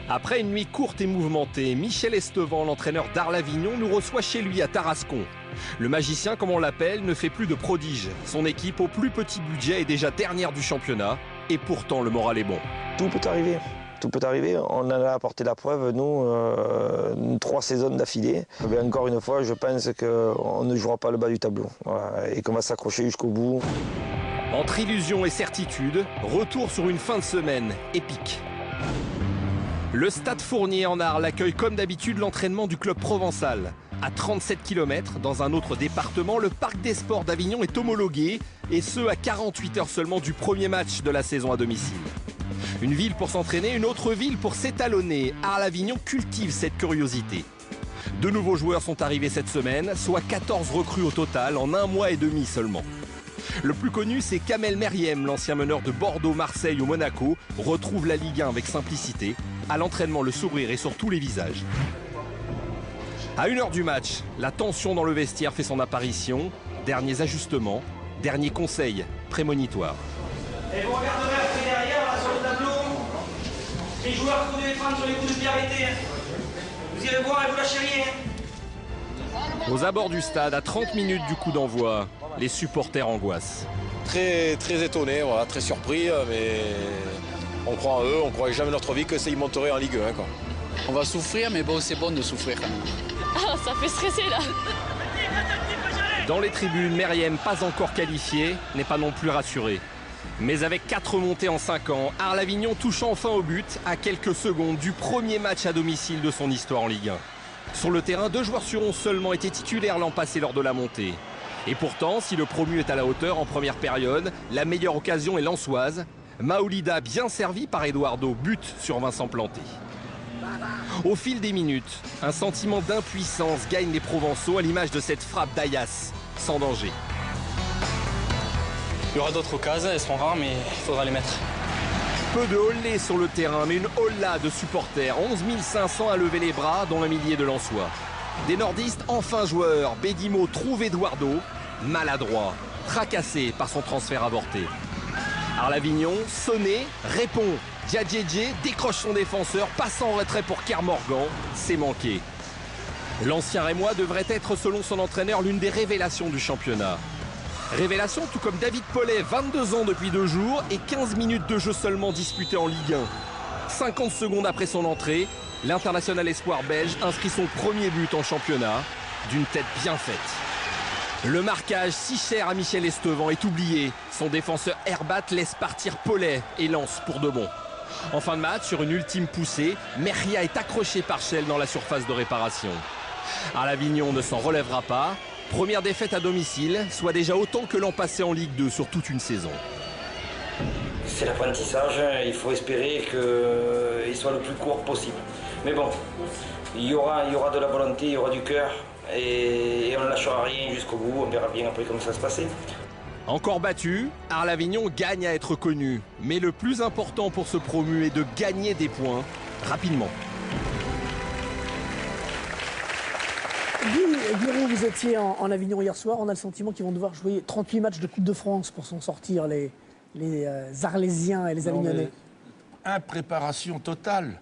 Après une nuit courte et mouvementée, Michel Estevant, l'entraîneur d'Arles-Avignon, nous reçoit chez lui à Tarascon. Le magicien, comme on l'appelle, ne fait plus de prodiges. Son équipe, au plus petit budget, est déjà dernière du championnat. Et pourtant, le moral est bon. Tout peut arriver. Tout peut arriver. On en a apporté la preuve, nous, 3 saisons d'affilée. Mais encore une fois, je pense qu'on ne jouera pas le bas du tableau. Voilà, et qu'on va s'accrocher jusqu'au bout. Entre illusion et certitude, retour sur une fin de semaine épique. Le Stade Fournier en Arles accueille comme d'habitude l'entraînement du club provençal. À 37 km, dans un autre département, le Parc des Sports d'Avignon est homologué, et ce à 48 heures seulement du premier match de la saison à domicile. Une ville pour s'entraîner, une autre ville pour s'étalonner. Arles-Avignon cultive cette curiosité. 2 nouveaux joueurs sont arrivés cette semaine, soit 14 recrues au total en 1 mois et demi seulement. Le plus connu, c'est Kamel Meriem, l'ancien meneur de Bordeaux, Marseille ou Monaco, retrouve la Ligue 1 avec simplicité. À l'entraînement, le sourire est sur tous les visages. À 1 heure du match, la tension dans le vestiaire fait son apparition. Derniers ajustements, derniers conseils prémonitoires. Et vous regarderez après derrière, là, sur le tableau, les joueurs que vous devez prendre sur les coups de pied arrêtés. Vous irez voir et vous lâchez rien. Aux abords du stade, à 30 minutes du coup d'envoi, les supporters angoissent. Très étonné, voilà, très surpris, mais on croit en eux, on ne croyait jamais notre vie que ça y monterait en Ligue 1. Quoi. On va souffrir, mais bon, c'est bon de souffrir quand même. Ah, ça fait stresser là. Dans les tribunes, Meriem, pas encore qualifié, n'est pas non plus rassuré. Mais avec 4 montées en 5 ans, Arles-Avignon touche enfin au but à quelques secondes du premier match à domicile de son histoire en Ligue 1. Sur le terrain, 2 joueurs sur 11 seulement étaient titulaires l'an passé lors de la montée. Et pourtant, si le promu est à la hauteur en première période, la meilleure occasion est lensoise. Maoulida, bien servi par Eduardo, but sur Vincent Planté. Au fil des minutes, un sentiment d'impuissance gagne les Provençaux à l'image de cette frappe d'Ayas, sans danger. Il y aura d'autres occasions, elles seront rares, mais il faudra les mettre. Peu de hollés sur le terrain, mais une holla de supporters. 11 500 à lever les bras, dont un millier de Lensois. Des nordistes enfin joueurs. Bédimo trouve Eduardo, maladroit, tracassé par son transfert avorté. Arles-Avignon, sonné, répond. Djadjedje décroche son défenseur, passe en retrait pour Kermorgan, c'est manqué. L'ancien Rémois devrait être, selon son entraîneur, l'une des révélations du championnat. Révélation tout comme David Pollet, 22 ans depuis 2 jours et 15 minutes de jeu seulement disputées en Ligue 1. 50 secondes après son entrée, l'international espoir belge inscrit son premier but en championnat, d'une tête bien faite. Le marquage si cher à Michel Estevant est oublié. Son défenseur Herbat laisse partir Pollet et lance pour de bon. En fin de match, sur une ultime poussée, Meria est accroché par Schell dans la surface de réparation. Arles-Avignon ne s'en relèvera pas. Première défaite à domicile, soit déjà autant que l'an passé en Ligue 2 sur toute une saison. C'est l'apprentissage, il faut espérer qu'il soit le plus court possible. Mais bon, il y aura de la volonté, il y aura du cœur et on ne lâchera rien jusqu'au bout, on verra bien après comment ça se passer. Encore battu, Arles-Avignon gagne à être connu. Mais le plus important pour ce promu est de gagner des points rapidement. Guy, vous étiez en Avignon hier soir. On a le sentiment qu'ils vont devoir jouer 38 matchs de Coupe de France pour s'en sortir, les Arlésiens et les Avignonnais. Impréparation totale.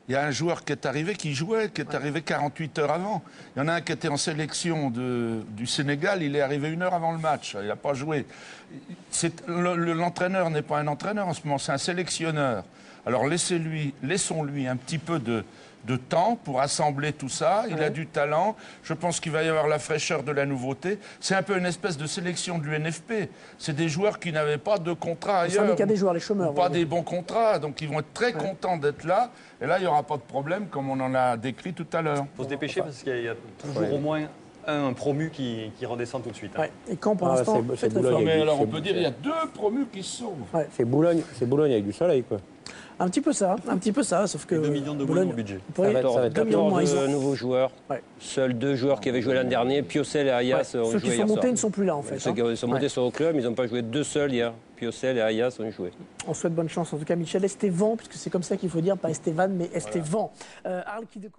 Il y a un joueur qui est arrivé, qui jouait, qui est arrivé 48 heures avant. Il y en a un qui était en sélection du Sénégal, il est arrivé 1 heure avant le match. Il n'a pas joué. L'entraîneur n'est pas un entraîneur en ce moment, c'est un sélectionneur. Alors laissons-lui un petit peu de temps pour assembler tout ça. Il a du talent. Je pense qu'il va y avoir la fraîcheur de la nouveauté. C'est un peu une espèce de sélection de l'UNFP. C'est des joueurs qui n'avaient pas de contrat ailleurs. C'est des joueurs, les chômeurs. Pas des bons contrats. Donc ils vont être très contents d'être là. Et là, il n'y aura pas de problème comme on en a décrit tout à l'heure. Il faut se dépêcher parce qu'il y a toujours au moins un promu qui redescend tout de suite. Hein. Et quand pour l'instant, c'est Boulogne. Mais alors on peut dire qu'il y a 2 promus qui se sauvent. C'est Boulogne avec du soleil, quoi. Un petit peu ça, sauf que 2 millions de Boulogne au budget. Ça va être 14 nouveaux joueurs. Ouais. Seuls 2 joueurs qui avaient joué l'an dernier, Piocel et Ayas, ont joué hier soir. Ceux qui sont montés ne sont plus là, en fait. Ceux qui sont montés sur le club, ils n'ont pas joué 2 seuls hier. Piocel et Ayas ont joué. On souhaite bonne chance, en tout cas, Michel Estevant, puisque c'est comme ça qu'il faut dire, pas Estevan, mais Estevant. Arles qui découvre